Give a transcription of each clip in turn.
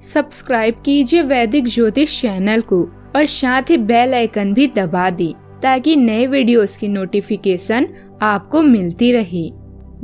Subscribe कीजिए वैदिक ज्योतिष चैनल को और साथ ही बेल आइकन भी दबा दी ताकि नए वीडियोस की नोटिफिकेशन आपको मिलती रहे।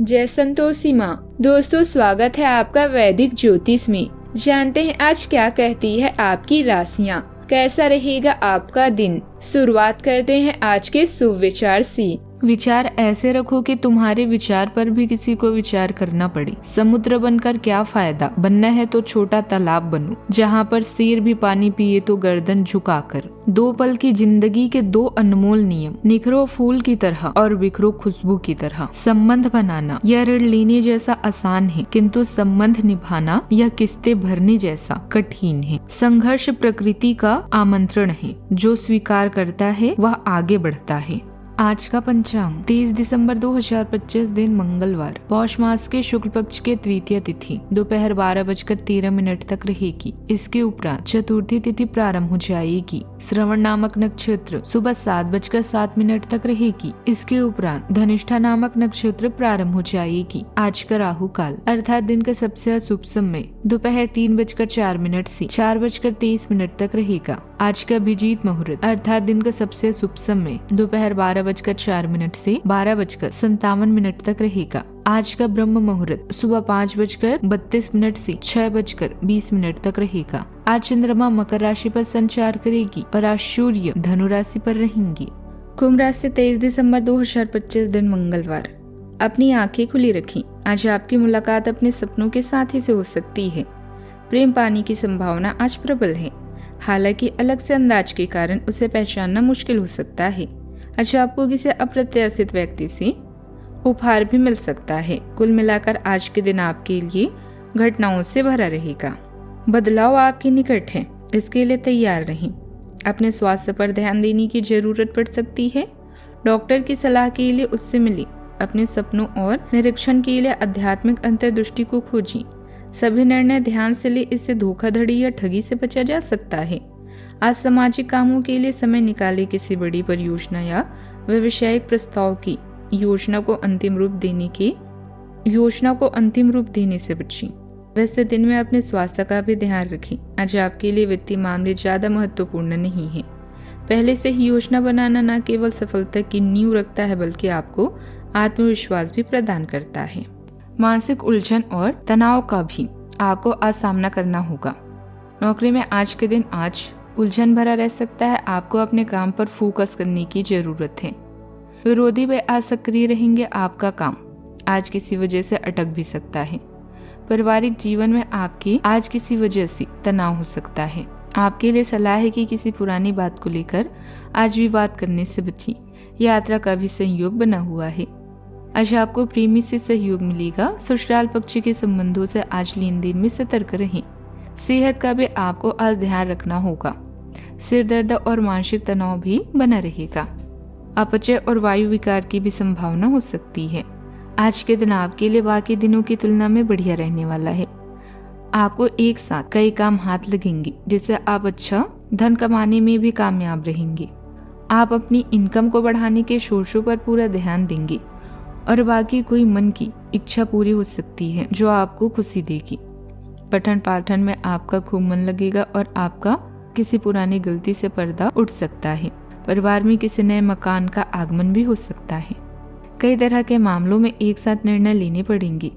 जय संतोषी माँ। दोस्तों, स्वागत है आपका वैदिक ज्योतिष में। जानते हैं आज क्या कहती है आपकी राशियाँ, कैसा रहेगा आपका दिन। शुरुआत करते हैं आज के शुभ विचार से। विचार ऐसे रखो कि तुम्हारे विचार पर भी किसी को विचार करना पड़े। समुद्र बनकर क्या फायदा, बनना है तो छोटा तालाब बनो, जहाँ पर शेर भी पानी पिए तो गर्दन झुकाकर। दो पल की जिंदगी के दो अनमोल नियम, निखरो फूल की तरह और बिखरो खुशबू की तरह। संबंध बनाना यह ऋण लेने जैसा आसान है, किंतु संबंध निभाना यह किस्तें भरने जैसा कठिन है। संघर्ष प्रकृति का आमंत्रण है, जो स्वीकार करता है वह आगे बढ़ता है। आज का पंचांग 30 दिसंबर 2025 दिन मंगलवार, पौष मास के शुक्ल पक्ष के तृतीय तिथि दोपहर 12:13 तक रहेगी। इसके उपरांत चतुर्थी तिथि प्रारंभ हो जाएगी। श्रवण नामक नक्षत्र सुबह 7:07 तक रहेगी। इसके उपरांत धनिष्ठा नामक नक्षत्र प्रारंभ हो जाएगी। आज का राहु काल अर्थात दिन का सबसे अशुभ समय दोपहर 3:04 से 4:23 तक रहेगा। आज का अभिजीत मुहूर्त अर्थात दिन का सबसे शुभ समय दोपहर 12:04 से 12:57 तक रहेगा। आज का ब्रह्म मुहूर्त सुबह 5:32 से 6:20 तक रहेगा। आज चंद्रमा मकर राशि पर संचार करेगी और आज सूर्य धनु राशि पर रहेंगी। कुंभ राशि 23 दिसंबर 2025 दिन मंगलवार, अपनी आंखें खुली रखें। आज आपकी मुलाकात अपने सपनों के साथी से हो सकती है। प्रेम पाने की संभावना आज प्रबल है, हालांकि अलग से अंदाज के कारण उसे पहचानना मुश्किल हो सकता है। अच्छा, आपको किसी अप्रत्याशित व्यक्ति से उपहार भी मिल सकता है। कुल मिलाकर आज के दिन आपके लिए घटनाओं से भरा रहेगा। बदलाव आपके निकट है, इसके लिए तैयार रहें। अपने स्वास्थ्य पर ध्यान देने की जरूरत पड़ सकती है। डॉक्टर की सलाह के लिए उससे मिलें। अपने सपनों और निरीक्षण के लिए आध्यात्मिक अंतर्दृष्टि को खोजें। सभी निर्णय ध्यान से ले, इससे धोखाधड़ी या ठगी से बचा जा सकता है। आज सामाजिक कामों के लिए समय निकाले। किसी बड़ी परियोजना या व्यावसायिक प्रस्ताव की योजना को अंतिम रूप देने से बचें। वैसे दिन में अपने स्वास्थ्य का भी ध्यान रखें। आज आपके लिए वित्तीय मामले ज्यादा महत्वपूर्ण नहीं है। पहले से ही योजना बनाना न केवल सफलता की नींव रखता है, बल्कि आपको आत्मविश्वास भी प्रदान करता है। मानसिक उलझन और तनाव का भी आपको आज सामना करना होगा। नौकरी में आज के दिन उलझन भरा रह सकता है। आपको अपने काम पर फोकस करने की जरूरत है। विरोधी व असक्रिय रहेंगे। आपका काम आज किसी वजह से अटक भी सकता है। पारिवारिक जीवन में आपकी आज किसी वजह से तनाव हो सकता है। आपके लिए सलाह है कि किसी पुरानी बात को लेकर आज विवाद करने से बचें। यात्रा का भी संयोग बना हुआ है। आज आपको प्रेमी से सहयोग मिलेगा। ससुराल पक्ष के संबंधों से आज लेन देन में सतर्क रहें। सेहत का भी आपको आज ध्यान रखना होगा। सिर दर्द और मानसिक तनाव भी बना रहेगा। अपचय और वायु विकार की भी संभावना हो सकती है। आज के दिन आपके लिए बाकी दिनों की तुलना में बढ़िया रहने वाला है। आपको एक साथ कई काम हाथ लगेंगे, जिससे आप अच्छा धन कमाने में भी कामयाब रहेंगे। आप अपनी इनकम को बढ़ाने के सोर्सों पर पूरा ध्यान देंगे और बाकी कोई मन की इच्छा पूरी हो सकती है जो आपको खुशी देगी। पठन पाठन में आपका खूब मन लगेगा और आपका किसी पुरानी गलती से पर्दा उठ सकता है। परिवार में किसी नए मकान का आगमन भी हो सकता है। कई तरह के मामलों में एक साथ निर्णय लेने पड़ेंगे।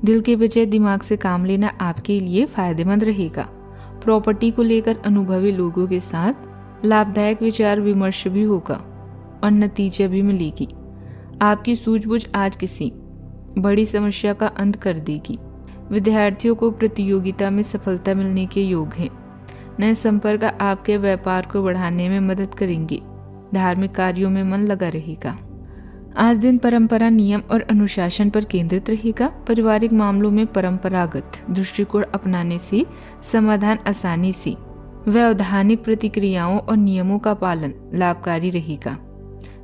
दिल के बजाय दिमाग से काम लेना आपके लिए फायदेमंद रहेगा। प्रॉपर्टी को लेकर अनुभवी लोगों के साथ लाभदायक विचार विमर्श भी होगा और नतीजा भी मिलेगी। आपकी सूझबूझ आज किसी बड़ी समस्या का अंत कर देगी। विद्यार्थियों को प्रतियोगिता में सफलता मिलने के योग है। नए संपर्क आपके व्यापार को बढ़ाने में मदद करेंगे। धार्मिक कार्यों में मन लगा रहेगा। आज दिन परंपरा, नियम और अनुशासन पर केंद्रित रहेगा। पारिवारिक मामलों में परंपरागत दृष्टिकोण अपनाने से समाधान आसानी से, वैधानिक प्रतिक्रियाओं और नियमों का पालन लाभकारी रहेगा।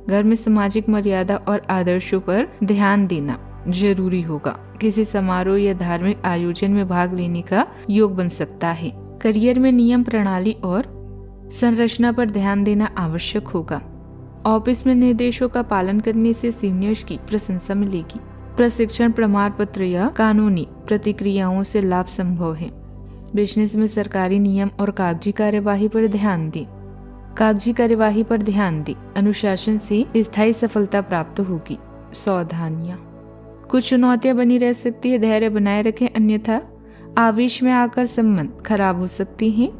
घर में सामाजिक मर्यादा और आदर्शों पर ध्यान देना जरूरी होगा। किसी समारोह या धार्मिक आयोजन में भाग लेने का योग बन सकता है। करियर में नियम, प्रणाली और संरचना पर ध्यान देना आवश्यक होगा। ऑफिस में निर्देशों का पालन करने से सीनियर्स की प्रशंसा मिलेगी। प्रशिक्षण प्रमाण पत्र या कानूनी प्रतिक्रियाओं से लाभ संभव है। बिजनेस में सरकारी नियम और कागजी कार्यवाही पर ध्यान दें। कागजी कार्यवाही पर ध्यान दें। अनुशासन से स्थायी सफलता प्राप्त होगी। सावधानियां, कुछ चुनौतियां बनी रह सकती है, धैर्य बनाए रखें, अन्यथा आवेश में आकर संबंध खराब हो सकती हैं।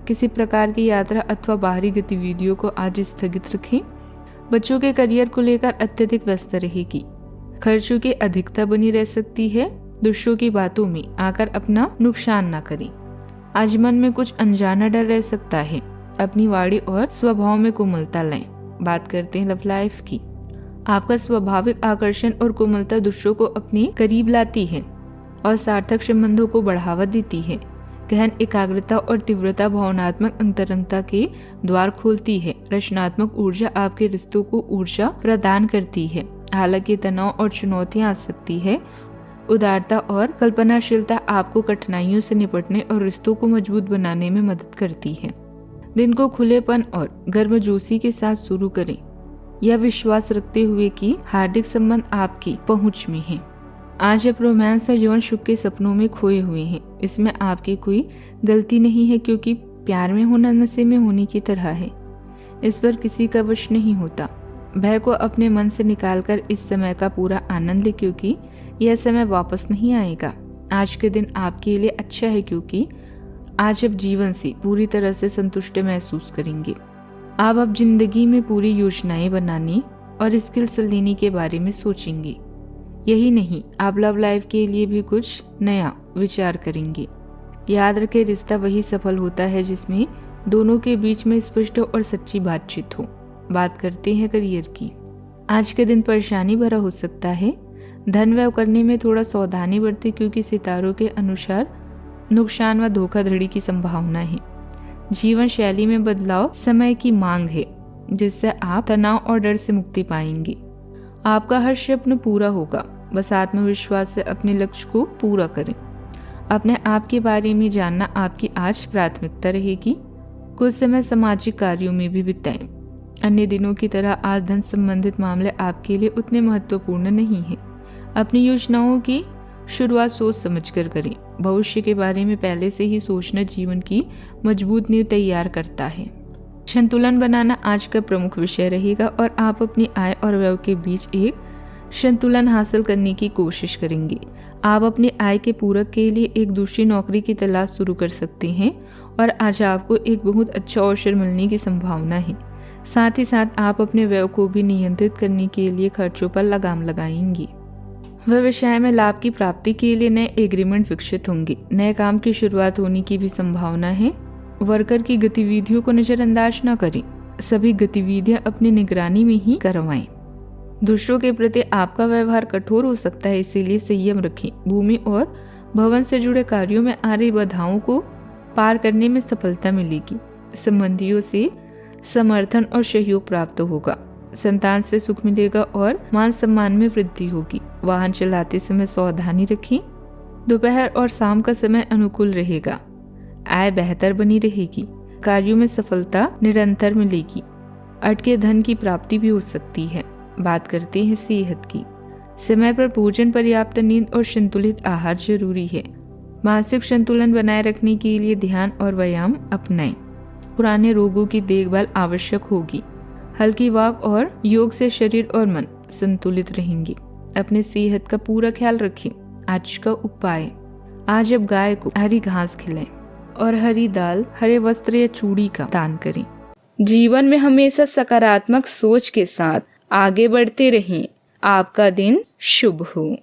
किसी प्रकार की यात्रा अथवा बाहरी गतिविधियों को आज स्थगित रखें। बच्चों के करियर को लेकर अत्यधिक व्यस्त रहेगी। खर्चों की अधिकता बनी रह सकती है। दूसरों की बातों में आकर अपना नुकसान न करें। आज मन में कुछ अनजाना डर रह सकता है। अपनी वाणी और स्वभाव में कोमलता लाएं। बात करते हैं लव लाइफ की। आपका स्वाभाविक आकर्षण और कोमलता दूसरों को अपने करीब लाती है और सार्थक संबंधों को बढ़ावा देती है। गहन एकाग्रता और तीव्रता भावनात्मक अंतरंगता के द्वार खोलती है। रचनात्मक ऊर्जा आपके रिश्तों को ऊर्जा प्रदान करती है। हालांकि तनाव और चुनौतियां आ सकती है। उदारता और कल्पनाशीलता आपको कठिनाइयों से निपटने और रिश्तों को मजबूत बनाने में मदद करती है। दिन को खुलेपन और गर्मजोशी के साथ शुरू करें, यह विश्वास रखते हुए कि हार्दिक संबंध आपकी पहुंच में है। आज आप रोमांस और यौन सुख के सपनों में खोए हुए हैं। इसमें आपकी कोई गलती नहीं है, क्योंकि प्यार में होना नशे में होने की तरह है। इस पर किसी का वश नहीं होता। भय को अपने मन से निकालकर इस समय का पूरा आनंद ले, क्योंकि यह समय वापस नहीं आएगा। आज के दिन आपके लिए अच्छा है, क्योंकि आज आप जीवन से पूरी तरह से संतुष्ट महसूस करेंगे। आप अब जिंदगी में पूरी योजनाएं बनाने और स्किल्स लेने के बारे में सोचेंगे। यही नहीं, आप लव लाइफ के लिए भी कुछ नया विचार करेंगे। याद रखें, रिश्ता वही सफल होता है जिसमें दोनों के बीच में स्पष्ट और सच्ची बातचीत हो। बात करते हैं करियर की। आज के दिन परेशानी भरा हो सकता है। धन व्यय करने में थोड़ा सावधानी बरतें, क्योंकि सितारों के अनुसार नुकसान व धोखाधड़ी की संभावना है। जीवन शैली में बदलाव समय की मांग है, जिससे आप तनाव और डर से मुक्ति पाएंगे। आपका हर स्वप्न पूरा होगा। बस आत्मविश्वास से अपने लक्ष्य को पूरा करें। अपने आप के बारे में जानना आपकी आज प्राथमिकता रहेगी। कुछ समय सामाजिक कार्यों में भी बिताएं। अन्य दिनों की तरह आज धन संबंधित मामले आपके लिए उतने महत्वपूर्ण नहीं है। अपनी योजनाओं की शुरुआत सोच समझकर करें। भविष्य के बारे में पहले से ही सोचना जीवन की मजबूत नींव तैयार करता है। संतुलन बनाना आज का प्रमुख विषय रहेगा और आप अपनी आय और व्यय के बीच एक संतुलन हासिल करने की कोशिश करेंगे। आप अपनी आय के पूरक के लिए एक दूसरी नौकरी की तलाश शुरू कर सकते हैं और आज आपको एक बहुत अच्छा अवसर मिलने की संभावना है। साथ ही साथ आप अपने व्यय को भी नियंत्रित करने के लिए खर्चों पर लगाम लगाएंगे। व्यवसाय में लाभ की प्राप्ति के लिए नए एग्रीमेंट विकसित होंगे। नए काम की शुरुआत होने की भी संभावना है। वर्कर की गतिविधियों को नजरअंदाज न करें। सभी गतिविधियां अपनी निगरानी में ही करवाएं। दूसरों के प्रति आपका व्यवहार कठोर हो सकता है, इसीलिए संयम रखें। भूमि और भवन से जुड़े कार्यों में आ रही बाधाओं को पार करने में सफलता मिलेगी। संबंधियों से समर्थन और सहयोग प्राप्त होगा। संतान से सुख मिलेगा और मान सम्मान में वृद्धि होगी। वाहन चलाते समय सावधानी रखें। दोपहर और शाम का समय अनुकूल रहेगा। आय बेहतर बनी रहेगी। कार्यों में सफलता निरंतर मिलेगी। अटके धन की प्राप्ति भी हो सकती है। बात करते हैं सेहत की। समय पर भोजन, पर्याप्त नींद और संतुलित आहार जरूरी है। मानसिक संतुलन बनाए रखने के लिए ध्यान और व्यायाम अपनाएं। पुराने रोगों की देखभाल आवश्यक होगी। हल्की वॉक और योग से शरीर और मन संतुलित रहेंगे। अपने सेहत का पूरा ख्याल रखें। आज का उपाय, आज अब गाय को हरी घास खिलाएं और हरी दाल, हरे वस्त्र या चूड़ी का दान करें। जीवन में हमेशा सकारात्मक सोच के साथ आगे बढ़ते रहें। आपका दिन शुभ हो।